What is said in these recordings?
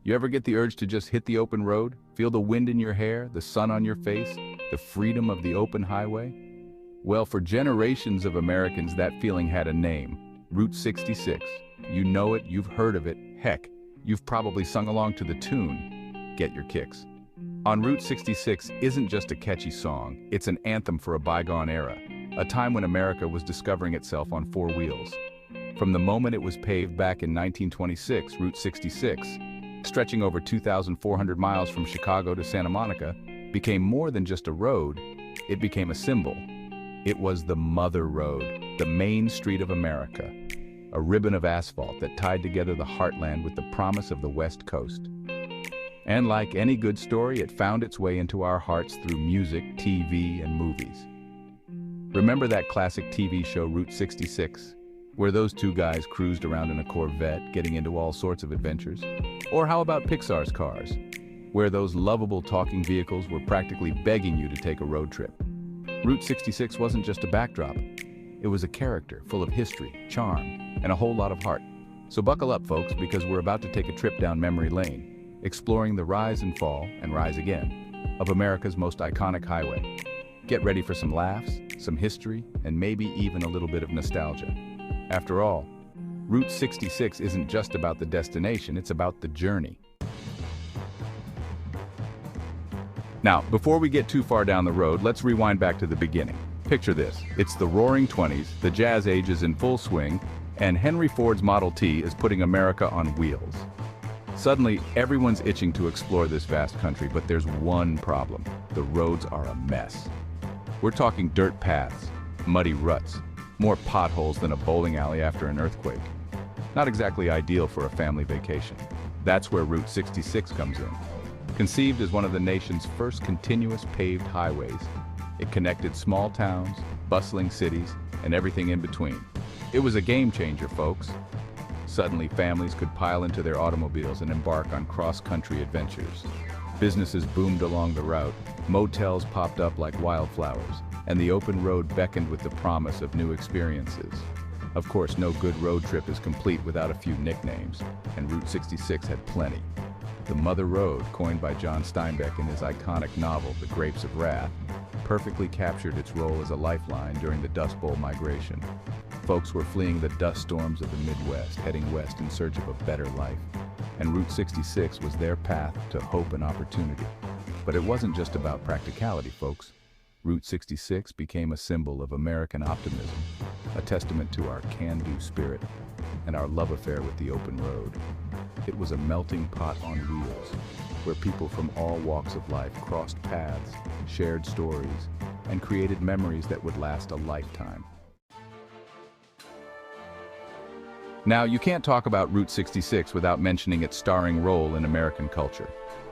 You ever get the urge to just hit the open road? Feel the wind in your hair, the sun on your face, the freedom of the open highway? Well, for generations of Americans, that feeling had a name: Route 66. You know it, you've heard of it, heck, you've probably sung along to the tune. Get your kicks. On Route 66 isn't just a catchy song, it's an anthem for a bygone era, a time when America was discovering itself on four wheels. From the moment it was paved back in 1926, Route 66, stretching over 2,400 miles from Chicago to Santa Monica, became more than just a road, it became a symbol. It was the Mother Road, the main street of America, a ribbon of asphalt that tied together the heartland with the promise of the West Coast. And like any good story, it found its way into our hearts through music, TV, and movies. Remember that classic TV show Route 66, where those two guys cruised around in a Corvette, getting into all sorts of adventures? Or how about Pixar's Cars, where those lovable talking vehicles were practically begging you to take a road trip? Route 66 wasn't just a backdrop. It was a character full of history, charm, and a whole lot of heart. So buckle up, folks, because we're about to take a trip down memory lane, exploring the rise and fall, and rise again, of America's most iconic highway. Get ready for some laughs, some history, and maybe even a little bit of nostalgia. After all, Route 66 isn't just about the destination, it's about the journey. Now, before we get too far down the road, let's rewind back to the beginning. Picture this: it's the roaring 20s, the jazz age is in full swing, and Henry Ford's Model T is putting America on wheels. Suddenly, everyone's itching to explore this vast country, but there's one problem: the roads are a mess. We're talking dirt paths, muddy ruts, more potholes than a bowling alley after an earthquake. Not exactly ideal for a family vacation. That's where Route 66 comes in. Conceived as one of the nation's first continuous paved highways, it connected small towns, bustling cities, and everything in between. It was a game changer, folks. Suddenly, families could pile into their automobiles and embark on cross-country adventures. Businesses boomed along the route, motels popped up like wildflowers, and the open road beckoned with the promise of new experiences. Of course, no good road trip is complete without a few nicknames, and Route 66 had plenty. The Mother Road, coined by John Steinbeck in his iconic novel, The Grapes of Wrath, perfectly captured its role as a lifeline during the Dust Bowl migration. Folks were fleeing the dust storms of the Midwest, heading west in search of a better life. And Route 66 was their path to hope and opportunity. But it wasn't just about practicality, folks. Route 66 became a symbol of American optimism, a testament to our can-do spirit and our love affair with the open road. It was a melting pot on wheels, where people from all walks of life crossed paths, shared stories, and created memories that would last a lifetime. Now, you can't talk about Route 66 without mentioning its starring role in American culture.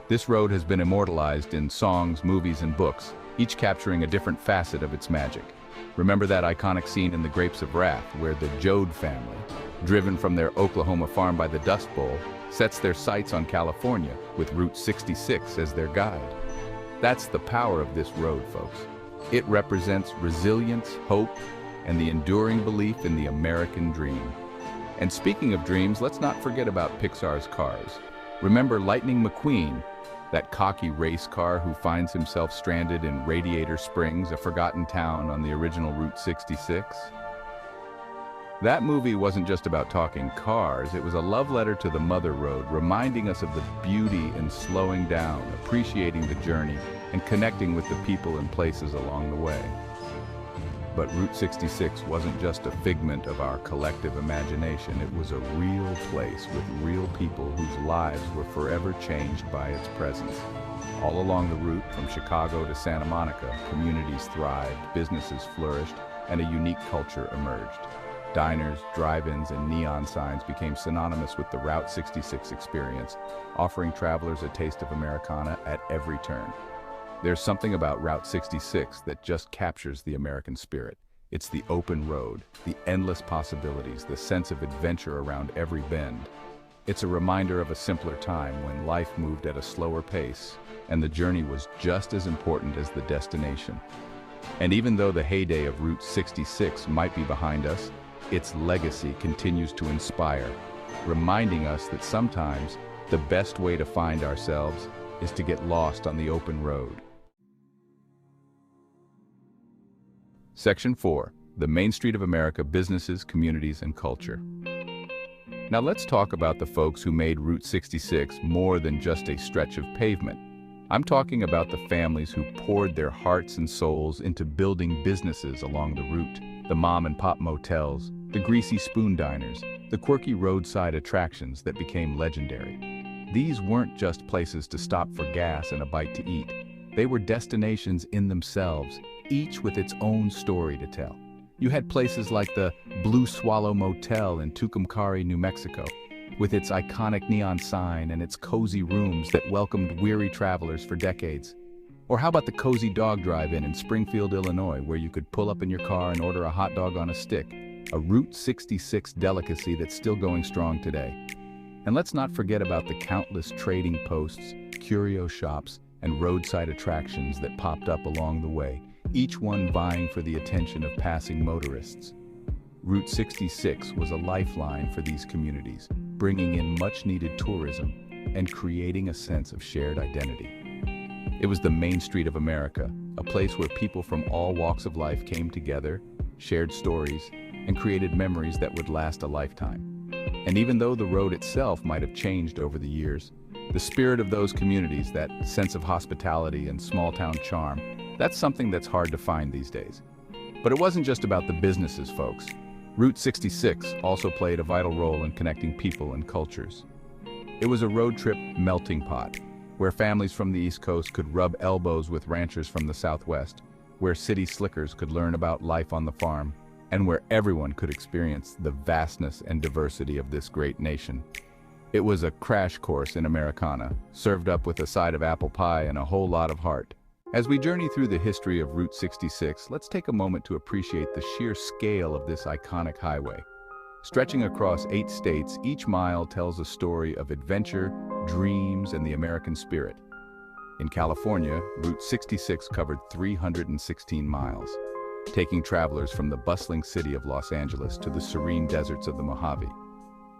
This road has been immortalized in songs, movies, and books, each capturing a different facet of its magic. Remember that iconic scene in The Grapes of Wrath, where the Joad family, driven from their Oklahoma farm by the Dust Bowl, sets their sights on California with Route 66 as their guide. That's the power of this road, folks. It represents resilience, hope, and the enduring belief in the American dream. And speaking of dreams, let's not forget about Pixar's Cars. Remember Lightning McQueen, that cocky race car who finds himself stranded in Radiator Springs, a forgotten town on the original Route 66? That movie wasn't just about talking cars, it was a love letter to the Mother Road, reminding us of the beauty in slowing down, appreciating the journey, and connecting with the people and places along the way. But Route 66 wasn't just a figment of our collective imagination, it was a real place with real people whose lives were forever changed by its presence. All along the route, from Chicago to Santa Monica, communities thrived, businesses flourished, and a unique culture emerged. Diners, drive-ins, and neon signs became synonymous with the Route 66 experience, offering travelers a taste of Americana at every turn. There's something about Route 66 that just captures the American spirit. It's the open road, the endless possibilities, the sense of adventure around every bend. It's a reminder of a simpler time when life moved at a slower pace, and the journey was just as important as the destination. And even though the heyday of Route 66 might be behind us, its legacy continues to inspire, reminding us that sometimes The best way to find ourselves is to get lost on the open road. Section 4. The Main Street of America: Businesses, Communities, and Culture. Now let's talk about the folks who made Route 66 more than just a stretch of pavement. I'm talking about the families who poured their hearts and souls into building businesses along the route. The mom-and-pop motels, the greasy spoon diners, the quirky roadside attractions that became legendary. These weren't just places to stop for gas and a bite to eat. They were destinations in themselves, each with its own story to tell. You had places like the Blue Swallow Motel in Tucumcari, New Mexico, with its iconic neon sign and its cozy rooms that welcomed weary travelers for decades. Or how about the Cozy Dog Drive-In in Springfield, Illinois, where you could pull up in your car and order a hot dog on a stick, a Route 66 delicacy that's still going strong today. And let's not forget about the countless trading posts, curio shops, and roadside attractions that popped up along the way, each one vying for the attention of passing motorists. Route 66 was a lifeline for these communities, bringing in much-needed tourism and creating a sense of shared identity. It was the Main Street of America, a place where people from all walks of life came together, shared stories, and created memories that would last a lifetime. And even though the road itself might have changed over the years, the spirit of those communities, that sense of hospitality and small-town charm, that's something that's hard to find these days. But it wasn't just about the businesses, folks. Route 66 also played a vital role in connecting people and cultures. It was a road trip melting pot, where families from the East Coast could rub elbows with ranchers from the Southwest, where city slickers could learn about life on the farm, and where everyone could experience the vastness and diversity of this great nation. It was a crash course in Americana, served up with a side of apple pie and a whole lot of heart. As we journey through the history of Route 66, let's take a moment to appreciate the sheer scale of this iconic highway. Stretching across 8 states, each mile tells a story of adventure, dreams, and the American spirit. In California, Route 66 covered 316 miles, taking travelers from the bustling city of Los Angeles to the serene deserts of the Mojave.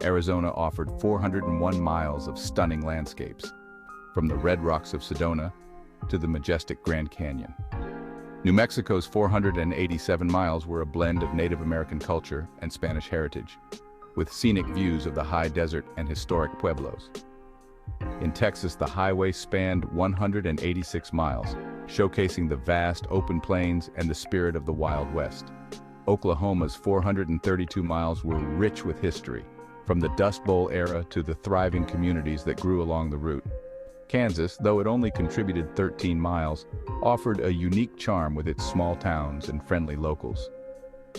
Arizona offered 401 miles of stunning landscapes, from the red rocks of Sedona to the majestic Grand Canyon. New Mexico's 487 miles were a blend of Native American culture and Spanish heritage, with scenic views of the high desert and historic pueblos. In Texas, the highway spanned 186 miles, showcasing the vast open plains and the spirit of the Wild West. Oklahoma's 432 miles were rich with history, from the Dust Bowl era to the thriving communities that grew along the route. Kansas, though it only contributed 13 miles, offered a unique charm with its small towns and friendly locals.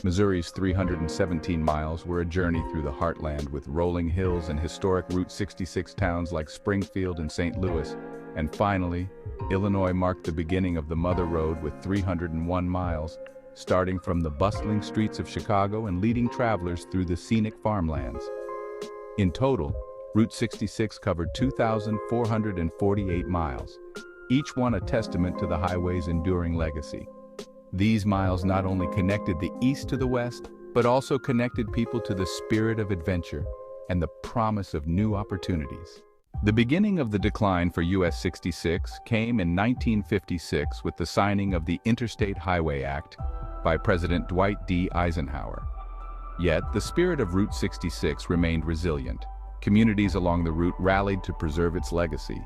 Missouri's 317 miles were a journey through the heartland with rolling hills and historic Route 66 towns like Springfield and St. Louis. And finally, Illinois marked the beginning of the Mother Road with 301 miles, starting from the bustling streets of Chicago and leading travelers through the scenic farmlands. In total, Route 66 covered 2,448 miles, each one a testament to the highway's enduring legacy. These miles not only connected the East to the West, but also connected people to the spirit of adventure and the promise of new opportunities. The beginning of the decline for US 66 came in 1956 with the signing of the Interstate Highway Act by President Dwight D. Eisenhower. Yet, the spirit of Route 66 remained resilient. Communities along the route rallied to preserve its legacy,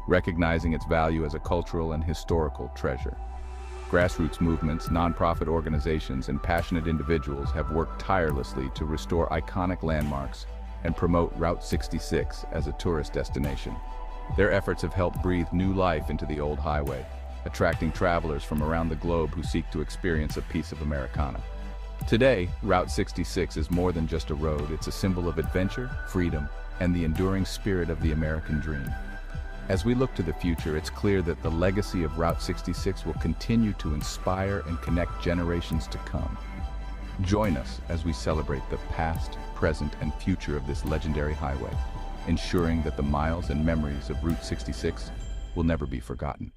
recognizing its value as a cultural and historical treasure. Grassroots movements, nonprofit organizations, and passionate individuals have worked tirelessly to restore iconic landmarks and promote Route 66 as a tourist destination. Their efforts have helped breathe new life into the old highway, attracting travelers from around the globe who seek to experience a piece of Americana. Today, Route 66 is more than just a road. It's a symbol of adventure, freedom, and the enduring spirit of the American dream. As we look to the future, it's clear that the legacy of Route 66 will continue to inspire and connect generations to come. Join us as we celebrate the past, present, and future of this legendary highway, ensuring that the miles and memories of Route 66 will never be forgotten.